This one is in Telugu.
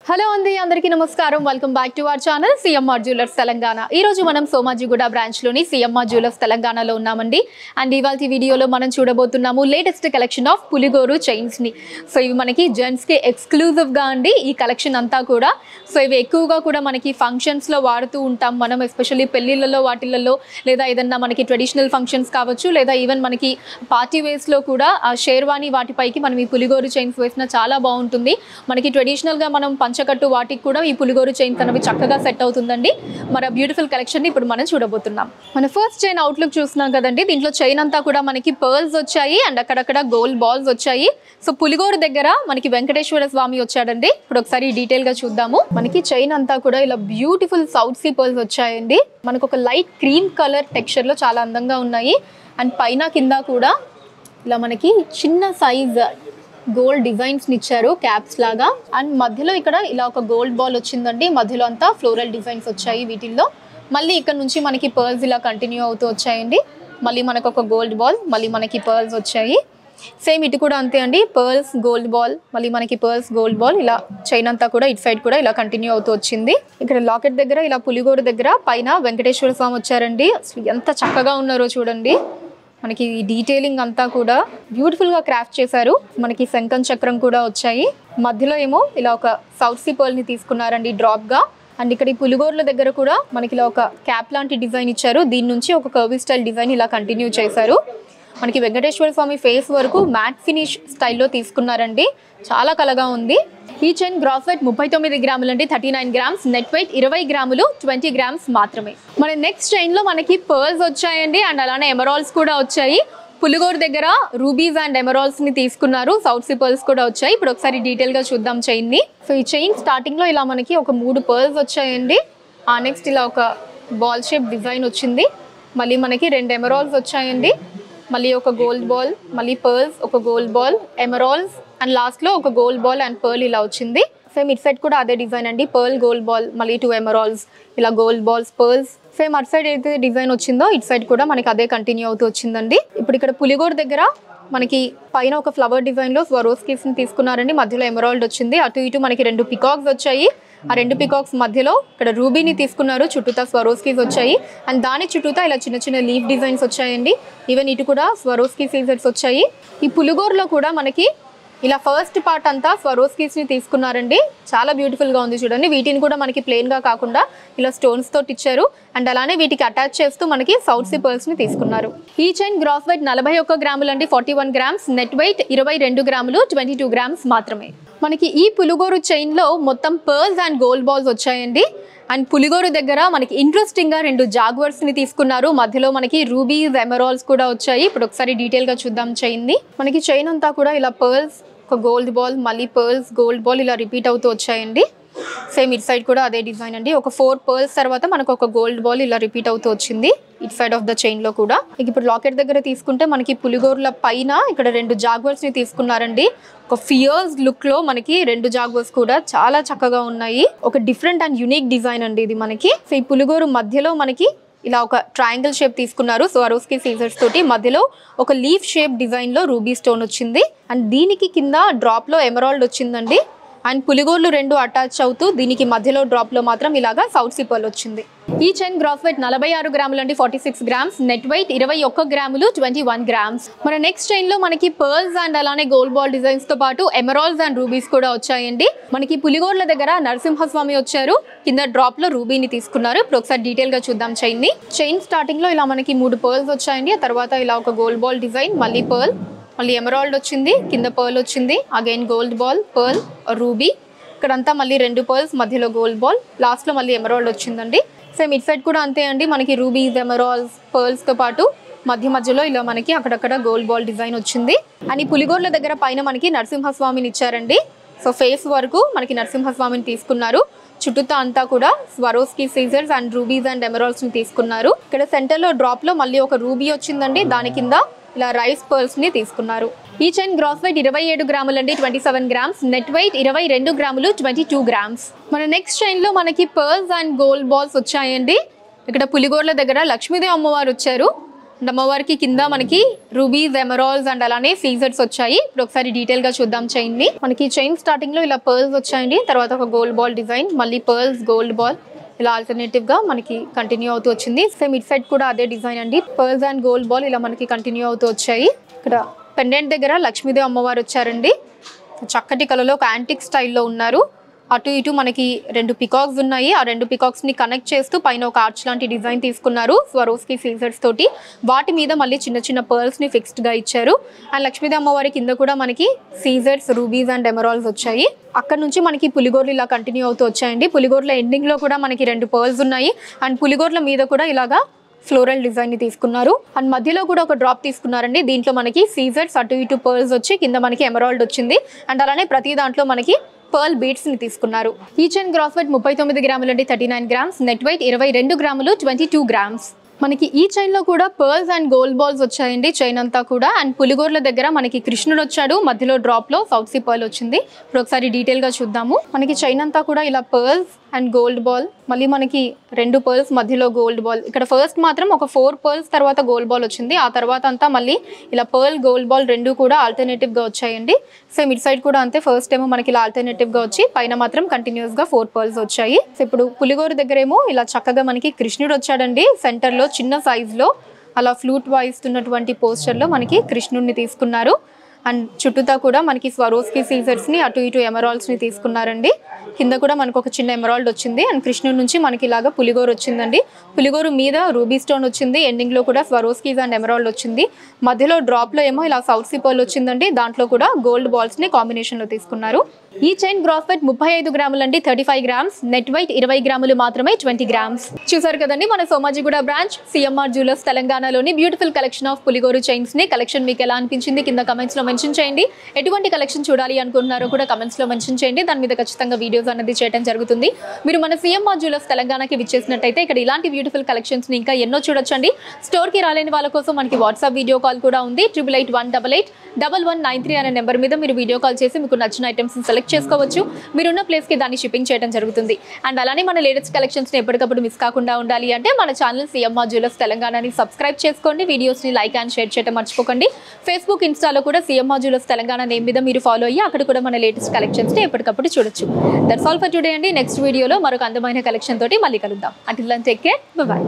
హలో అండి అందరికీ నమస్కారం welcome back to our channel CMR jewellers Telangana ఈ రోజు మనం సోమాజిగూడ బ్రాంచ్ లోని సిఎంఆర్ జ్యువెలర్స్ తెలంగాణలో ఉన్నామండి అండ్ ఇవాల్టి వీడియోలో మనం చూడబోతున్నాము లేటెస్ట్ కలెక్షన్ ఆఫ్ పులిగోరు చైన్స్ ని సో ఇవి మనకి జెంట్స్ కి ఎక్స్క్లూజివ్ గా అండి ఈ కలెక్షన్ అంతా కూడా సో ఇవి ఎక్కువగా కూడా మనకి ఫంక్షన్స్ లో వాడుతూ ఉంటాం మనం ఎస్పెషల్లీ పెళ్లిళ్ళలో వాటిల్లో లేదా ఏదన్నా మనకి ట్రెడిషనల్ ఫంక్షన్స్ కావచ్చు లేదా ఈవెన్ మనకి పార్టీ వేస్ లో కూడా ఆ షేర్వాణి వాటిపైకి మనం ఈ పులిగోరు చైన్స్ వేసినా చాలా బాగుంటుంది మనకి ట్రెడిషనల్ గా మనం పంచకట్టు వాటికి కూడా ఈ పులిగోరు చైన్స్ అనేవి చక్కగా సెట్ అవుతుందండి మరి బ్యూటిఫుల్ కలెక్షన్ ని ఇప్పుడు మనం చూడబోతున్నాం మన ఫస్ట్ చైన్ అవుట్లుక్ చూస్తున్నాం కదండి దీంట్లో చైన్ అంతా కూడా మనకి పర్ల్స్ వచ్చాయి అండ్ అక్కడక్కడ గోల్డ్ బాల్స్ వచ్చాయి సో పులిగోరు దగ్గర మనకి వెంకటేశ్వర స్వామి వచ్చాడండి ఇప్పుడు ఒకసారి డీటెయిల్ గా చూద్దాము మనకి చైన్ అంతా కూడా ఇలా బ్యూటిఫుల్ సౌత్ సీ పర్ల్స్ వచ్చాయండి మనకు ఒక లైట్ క్రీమ్ కలర్ టెక్స్చర్ లో చాలా అందంగా ఉన్నాయి అండ్ పైన కింద కూడా ఇలా మనకి చిన్న సైజ్ గోల్డ్ డిజైన్స్ ఇచ్చారు క్యాప్స్ లాగా అండ్ మధ్యలో ఇక్కడ ఇలా ఒక గోల్డ్ బాల్ వచ్చిందండి మధ్యలో అంతా ఫ్లోరల్ డిజైన్స్ వచ్చాయి వీటిల్లో మళ్ళీ ఇక్కడ నుంచి మనకి పర్ల్స్ ఇలా కంటిన్యూ అవుతూ వచ్చాయండి మళ్ళీ మనకు ఒక గోల్డ్ బాల్ మళ్ళీ మనకి పర్ల్స్ వచ్చాయి సేమ్ ఇటు కూడా అంతే అండి పర్ల్స్ గోల్డ్ బాల్ మళ్ళీ మనకి పర్ల్స్ గోల్డ్ బాల్ ఇలా చైన్ అంతా కూడా ఇటు సైడ్ కూడా ఇలా కంటిన్యూ అవుతూ వచ్చింది ఇక్కడ లాకెట్ దగ్గర ఇలా పులిగోరు దగ్గర పైన వెంకటేశ్వర స్వామి వచ్చారండి ఎంత చక్కగా ఉన్నారో చూడండి మనకి ఈ డీటెయిలింగ్ అంతా కూడా బ్యూటిఫుల్ గా క్రాఫ్ట్ చేశారు మనకి శంఖం చక్రం కూడా వచ్చాయి మధ్యలో ఏమో ఇలా ఒక సౌత్ సీ పర్ల్ ని తీసుకున్నారండి డ్రాప్ గా అండ్ ఇక్కడ ఈ పులిగోర్ల దగ్గర కూడా మనకి ఇలా ఒక క్యాప్ లాంటి డిజైన్ ఇచ్చారు దీని నుంచి ఒక కర్వీ స్టైల్ డిజైన్ ఇలా కంటిన్యూ చేశారు మనకి వెంకటేశ్వర స్వామి ఫేస్ వరకు మ్యాట్ ఫినిష్ స్టైల్లో తీసుకున్నారండి చాలా కలగా ఉంది ఈ చైన్ గ్రాస్ వెయిట్ 39 గ్రాములు అండి 39 గ్రామ్స్ నెట్ వెయిట్ 20 గ్రాములు 20 గ్రామ్స్ మాత్రమే మన నెక్స్ట్ చైన్ లో మనకి పర్ల్స్ వచ్చాయండి అండ్ అలానే ఎమరాల్డ్స్ కూడా వచ్చాయి పులిగోరు దగ్గర రూబీస్ అండ్ ఎమరాల్డ్స్ ని తీసుకున్నారు సౌత్ సీ పర్ల్స్ కూడా వచ్చాయి ఇప్పుడు ఒకసారి డీటెయిల్ గా చూద్దాం చైన్ ని సో ఈ చైన్ స్టార్టింగ్ లో ఇలా మనకి ఒక 3 పర్ల్స్ వచ్చాయండి ఆ నెక్స్ట్ ఇలా ఒక బాల్ షేప్ డిజైన్ వచ్చింది మళ్ళీ మనకి 2 ఎమరాల్డ్స్ వచ్చాయండి మళ్ళీ ఒక గోల్డ్ బాల్ మళ్ళీ పర్ల్స్ ఒక gold ball emeralds and last లో ఒక గోల్డ్ బాల్ అండ్ పర్ల్ ఇలా వచ్చింది సేమ్ ఇట్ సైడ్ కూడా అదే డిజైన్ అండి పర్ల్ గోల్డ్ బాల్ మళ్ళీ 2 ఎమరాల్డ్స్ ఇలా గోల్డ్ బాల్స్ పర్ల్స్ సేమ్ అటు సైడ్ అయితే డిజైన్ వచ్చిందో ఇటు సైడ్ కూడా మనకి అదే కంటిన్యూ అవుతూ వచ్చిందండి ఇప్పుడు ఇక్కడ పులిగోరు దగ్గర మనకి పైన ఒక ఫ్లవర్ డిజైన్ లో స్వరోస్కీస్ ని తీసుకున్నారండి మధ్యలో ఎమరాల్డ్ వచ్చింది అటు ఇటు మనకి 2 పికాక్స్ వచ్చాయి ఆ 2 పికాక్స్ మధ్యలో ఇక్కడ రూబీని తీసుకున్నారు చుట్టూతా స్వరోస్కీస్ వచ్చాయి అండ్ దాని చుట్టూతా ఇలా చిన్న చిన్న లీఫ్ డిజైన్స్ వచ్చాయండి ఈవెన్ ఇటు కూడా స్వరోస్కీ సీజర్స్ వచ్చాయి ఈ పులిగోరులో కూడా మనకి ఇలా ఫస్ట్ పార్ట్ అంతా స్వరోస్కీస్ ని తీసుకున్నారండి చాలా బ్యూటిఫుల్ గా ఉంది చూడండి వీటిని కూడా మనకి ప్లెయిన్ గా కాకుండా ఇలా స్టోన్స్ తోటి ఇచ్చారు అండ్ అలానే వీటికి అటాచ్ చేస్తూ మనకి సౌత్ సీ పర్ల్స్ ని తీసుకున్నారు ఈ చైన్ గ్రాస్ వెయిట్ 41 గ్రాములు అండి 41 గ్రామ్స్ నెట్ వెయిట్ 22 గ్రాములు 22 గ్రామ్స్ మాత్రమే మనకి ఈ పులిగోరు చైన్ లో మొత్తం పర్ల్స్ అండ్ గోల్డ్ బాల్స్ వచ్చాయండి అండ్ పులిగోరు దగ్గర మనకి ఇంట్రెస్టింగ్ గా 2 జాగ్వర్స్ ని తీసుకున్నారు మధ్యలో మనకి రూబీస్ ఎమరాల్డ్స్ కూడా వచ్చాయి ఇప్పుడు ఒకసారి డీటెయిల్ గా చూద్దాం చైన్ ని మనకి చైన్ అంతా కూడా ఇలా పర్ల్స్ ఒక గోల్డ్ బాల్ మళ్ళీ పర్ల్స్ గోల్డ్ బాల్ ఇలా రిపీట్ అవుతూ వచ్చాయండి సేమ్ ఇట్ సైడ్ కూడా అదే డిజైన్ అండి ఒక 4 పర్ల్స్ తర్వాత మనకు ఒక గోల్డ్ బాల్ ఇలా రిపీట్ అవుతూ వచ్చింది it side of the chain లో కూడా ఇప్పుడు లాకెట్ దగ్గర తీసుకుంటే మనకి పులిగోర్ల పైన ఇక్కడ 2 జాగ్వర్స్ ని తీసుకున్నారండి ఒక ఫియర్స్ లుక్ లో మనకి 2 జాగ్వర్స్ కూడా చాలా చక్కగా ఉన్నాయి ఒక డిఫరెంట్ అండ్ యూనిక్ డిజైన్ అండి ఇది మనకి సో ఈ పులిగోరు మధ్యలో మనకి ఇలా ఒక ట్రయాంగిల్ షేప్ తీసుకున్నారు స్వరోస్కీ సీజర్స్ తోటి మధ్యలో ఒక లీఫ్ షేప్ డిజైన్ లో రూబీ స్టోన్ వచ్చింది అండ్ దీనికి కింద డ్రాప్ లో ఎమరాల్డ్ వచ్చిందండి అండ్ పులిగోర్లు 2 అటాచ్ అవుతూ దీనికి మధ్యలో డ్రాప్ లో మాత్రం ఇలాగా సౌత్ సీ పర్ల్ వచ్చింది ఈ చైన్ గ్రాస్ వెయిట్ 46 గ్రాములు అండి 46 గ్రామ్స్ నెట్ వెయిట్ 21 గ్రాములు 21 గ్రామ్స్ మన నెక్స్ట్ చైన్ లో మనకి పర్ల్స్ అండ్ అలానే గోల్డ్ బాల్ డిజైన్స్ తో పాటు ఎమరాల్డ్స్ అండ్ రూబీస్ కూడా వచ్చాయండి మనకి పులిగోర్ల దగ్గర నరసింహస్వామి వచ్చారు కింద డ్రాప్ లో రూబీని తీసుకున్నారు ఇప్పుడు ఒకసారి డీటెయిల్ గా చూద్దాం చైన్ ని చైన్ స్టార్టింగ్ లో ఇలా మనకి 3 పర్ల్స్ వచ్చాయండి ఆ తర్వాత ఇలా ఒక గోల్డ్ బాల్ డిజైన్ మళ్ళీ పర్ల్ మళ్ళీ ఎమరాల్డ్ వచ్చింది కింద పర్ల్ వచ్చింది again gold ball pearl ruby ఇక్కడంతా మళ్ళీ 2 పర్ల్స్ మధ్యలో గోల్డ్ బాల్ లాస్ట్ లో మళ్ళీ ఎమరాల్డ్ వచ్చిందండి సేమ్ ఇట్ సైడ్ కూడా అంతే అండి మనకి రూబీస్ ఎమరాల్డ్స్ పర్ల్స్ తో పాటు మధ్యలో ఇలా మనకి అక్కడక్కడ గోల్డ్ బాల్ డిజైన్ వచ్చింది అండ్ ఈ పులిగోర్ల దగ్గర పైన మనకి నరసింహస్వామిని ఇచ్చారండి సో ఫేస్ వరకు మనకి నరసింహస్వామిని తీసుకున్నారు చుట్టూతా అంతా కూడా స్వరోస్కీ సీజర్స్ అండ్ రూబీస్ అండ్ ఎమరాల్డ్స్ ని తీసుకున్నారు ఇక్కడ సెంటర్ లో డ్రాప్ లో మళ్ళీ ఒక రూబీ వచ్చిందండి దాని కింద ఇలా రైస్ పర్ల్స్ ని తీసుకున్నారు ఈ చైన్ గ్రాస్ వెయిట్ 27 గ్రాములు అండి 27 గ్రామ్స్ నెట్ వెయిట్ 22 గ్రాములు 22 గ్రామ్స్ మన నెక్స్ట్ చైన్ లో మనకి పర్ల్స్ అండ్ గోల్డ్ బాల్స్ వచ్చాయండి ఇక్కడ పులిగోర్ల దగ్గర లక్ష్మీదేవి అమ్మవారు వచ్చారు అమ్మవారికి కింద మనకి రూబీస్, ఎమరాల్డ్స్ అండ్ అలానే సీజర్స్ వచ్చాయి. ఇప్పుడు ఒకసారి డీటెయిల్ గా చూద్దాం చైన్ ని. మనకి చైన్ స్టార్టింగ్ లో ఇలా పర్ల్స్ వచ్చాయండి, తర్వాత ఒక గోల్డ్ బాల్ డిజైన్, మళ్ళీ పర్ల్స్, గోల్డ్ బాల్, ఇలా ఆల్టర్నేటివ్ గా మనకి కంటిన్యూ అవుతూ వచ్చింది. సేమ్ ఇట్ సైడ్ కూడా అదే డిజైన్ అండి, పర్ల్స్ అండ్ గోల్డ్ బాల్ ఇలా మనకి కంటిన్యూ అవుతూ వచ్చాయి. ఇక్కడ పెండెంట్ దగ్గర లక్ష్మీదేవి అమ్మవారు వచ్చారండి, చక్కటి కలలో ఒక యాంటిక్ స్టైల్లో ఉన్నారు. అటు ఇటు మనకి 2 పికాక్స్ ఉన్నాయి. ఆ 2 పికాక్స్ ని కనెక్ట్ చేస్తూ పైన ఒక ఆర్చ్ లాంటి డిజైన్ తీసుకున్నారు స్వరోస్కి సీజర్స్ తోటి. వాటి మీద మళ్ళీ చిన్న చిన్న పర్ల్స్ ని ఫిక్స్డ్ గా ఇచ్చారు. అండ్ లక్ష్మీదేవి అమ్మవారి కింద కూడా మనకి సీజర్స్, రూబీస్ అండ్ ఎమరాల్డ్స్ వచ్చాయి. అక్కడ నుంచి మనకి పులిగోర్లు ఇలా కంటిన్యూ అవుతూ వచ్చాయండి. పులిగోర్ల ఎండింగ్ లో కూడా మనకి 2 పర్ల్స్ ఉన్నాయి. అండ్ పులిగోర్ల మీద కూడా ఇలాగా ఫ్లోరల్ డిజైన్ ని తీసుకున్నారు. అండ్ మధ్యలో కూడా ఒక డ్రాప్ తీసుకున్నారండి. దీంట్లో మనకి సీజర్స్, అటు ఇటు పర్ల్స్ వచ్చి కింద మనకి ఎమరాల్డ్ వచ్చింది. అండ్ అలానే ప్రతి దాంట్లో మనకి పర్ల్ బీడ్స్ ని తీసుకున్నారు. ఈ చైన్ గ్రాస్ వెయిట్ 39 గ్రాములు అండి, 39 గ్రామ్స్. నెట్ వెయిట్ 22 గ్రాములు, 22 గ్రామ్స్. మనకి ఈ చైన్ లో కూడా పర్ల్స్ అండ్ గోల్డ్ బాల్స్ వచ్చాయండి చైన్ అంతా కూడా. అండ్ పులిగోర్ల దగ్గర మనకి కృష్ణుడు వచ్చాడు, మధ్యలో డ్రాప్ లో సౌత్ సీ పర్ల్ వచ్చింది. ఇప్పుడు ఒకసారి డీటెయిల్ గా చూద్దాము. మనకి చైన్ అంతా కూడా ఇలా పర్ల్స్ అండ్ గోల్డ్ బాల్, మళ్ళీ మనకి 2 పర్ల్స్, మధ్యలో గోల్డ్ బాల్. ఇక్కడ ఫస్ట్ మాత్రం ఒక 4 పర్ల్స్ తర్వాత గోల్డ్ బాల్ వచ్చింది. ఆ తర్వాత అంతా మళ్ళీ ఇలా పర్ల్, గోల్డ్ బాల్ 2 కూడా ఆల్టర్నేటివ్ గా వచ్చాయండి. సేమ్ ఇట్ సైడ్ కూడా అంతే, ఫస్ట్ ఏమో మనకి ఇలా ఆల్టర్నేటివ్ గా వచ్చి పైన మాత్రం కంటిన్యూస్ గా 4 పర్ల్స్ వచ్చాయి. సో ఇప్పుడు పులిగోరు దగ్గర ఏమో ఇలా చక్కగా మనకి కృష్ణుడు వచ్చాడండి, సెంటర్ లో చిన్న సైజ్ లో అలా ఫ్లూట్ వాయిస్తున్నటువంటి పోస్టర్ లో మనకి కృష్ణుడిని తీసుకున్నారు. అండ్ చుట్టూతా కూడా మనకి స్వరోస్కి సీజర్స్ ని, అటు ఇటు ఎమరాల్డ్స్ ని తీసుకున్నారండి. కింద కూడా మనకు ఒక చిన్న ఎమరాల్డ్ వచ్చింది. అండ్ కృష్ణుడి నుంచి మనకి ఇలాగా పులిగోరు వచ్చిందండి. పులిగోరు మీద రూబీ స్టోన్ వచ్చింది, ఎండింగ్ లో కూడా స్వరోస్కీస్ అండ్ ఎమరాల్డ్ వచ్చింది. మధ్యలో డ్రాప్ లో ఏమో ఇలా సౌత్ సీ పర్ల్ వచ్చిందండి, దాంట్లో కూడా గోల్డ్ బాల్స్ ని కాంబినేషన్ లో తీసుకున్నారు. ఈ చైన్ గ్రాస్ వెయిట్ 35 గ్రాములు అండి, 35 గ్రామ్స్. నెట్ వెయిట్ 20 గ్రాములు మాత్రమే, 20 గ్రామ్స్. చూసారు కదండి మన సోమాజిగూడ బ్రాంచ్ సిఎంఆర్ జ్యువెలర్స్ తెలంగాణలోని బ్యూటిఫుల్ కలెక్షన్ ఆఫ్ పులిగోరు చైన్స్ ని. కలెక్షన్ మీకు ఎలా అనిపించింది కింద కమెంట్స్ లో మెన్షన్ చేయండి. ఎటువంటి కలెక్షన్ చూడాలి అనుకుంటున్నారో కూడా కమెంట్స్ లో మెన్షన్ చేయండి, దాని మీద ఖచ్చితంగా వీడియోస్ అనేది చేయడం జరుగుతుంది. మీరు మన సిఎంఆర్ జ్యువెలర్స్ తెలంగాణకి విచ్చేసినట్టయితే ఇక్కడ ఇలాంటి బ్యూటిఫుల్ కలెక్షన్స్ ని ఇంకా ఎన్నో చూడొచ్చండి. స్టోర్ కి రాలేని వాళ్ళ కోసం మనకి వాట్సాప్ వీడియో కాల్ కూడా ఉంది. 8881881193 అనే నెంబర్ మీద మీరు వీడియో కాల్ చేసి మీకు నచ్చిన ఐటమ్స్ సెలెక్ట్ చేసుకోవచ్చు. మీరున్న ప్లేస్ కి దాన్ని షిప్పింగ్ చేయడం జరుగుతుంది. అండ్ అలానే మన లేటెస్ట్ కలెక్షన్స్ ని ఎప్పటికప్పుడు మిస్ కాకుండా ఉండాలి అంటే మన ఛానల్ సిఎంఆర్ జ్యువెలర్స్ తెలంగాణని సబ్స్క్రైబ్ చేసుకోండి. వీడియోస్ ని లైక్ అండ్ షేర్ చేయడం మర్చిపోకండి. ఫేస్బుక్, ఇన్స్టాలో కూడా సిఎంఆర్ జ్యువెలర్స్ తెలంగాణ నేమ్ మీద మీరు ఫాలో అయ్యి అక్కడ కూడా మన లేటెస్ట్ కలెక్షన్స్ ని ఎప్పటికప్పుడు చూడొచ్చు. దట్స్ ఆల్ ఫర్ టుడే అండి. నెక్స్ట్ వీడియోలో మరొక అందమైన కలెక్షన్ తోటి మళ్ళీ కలుద్దాం. Until then take care, bye by.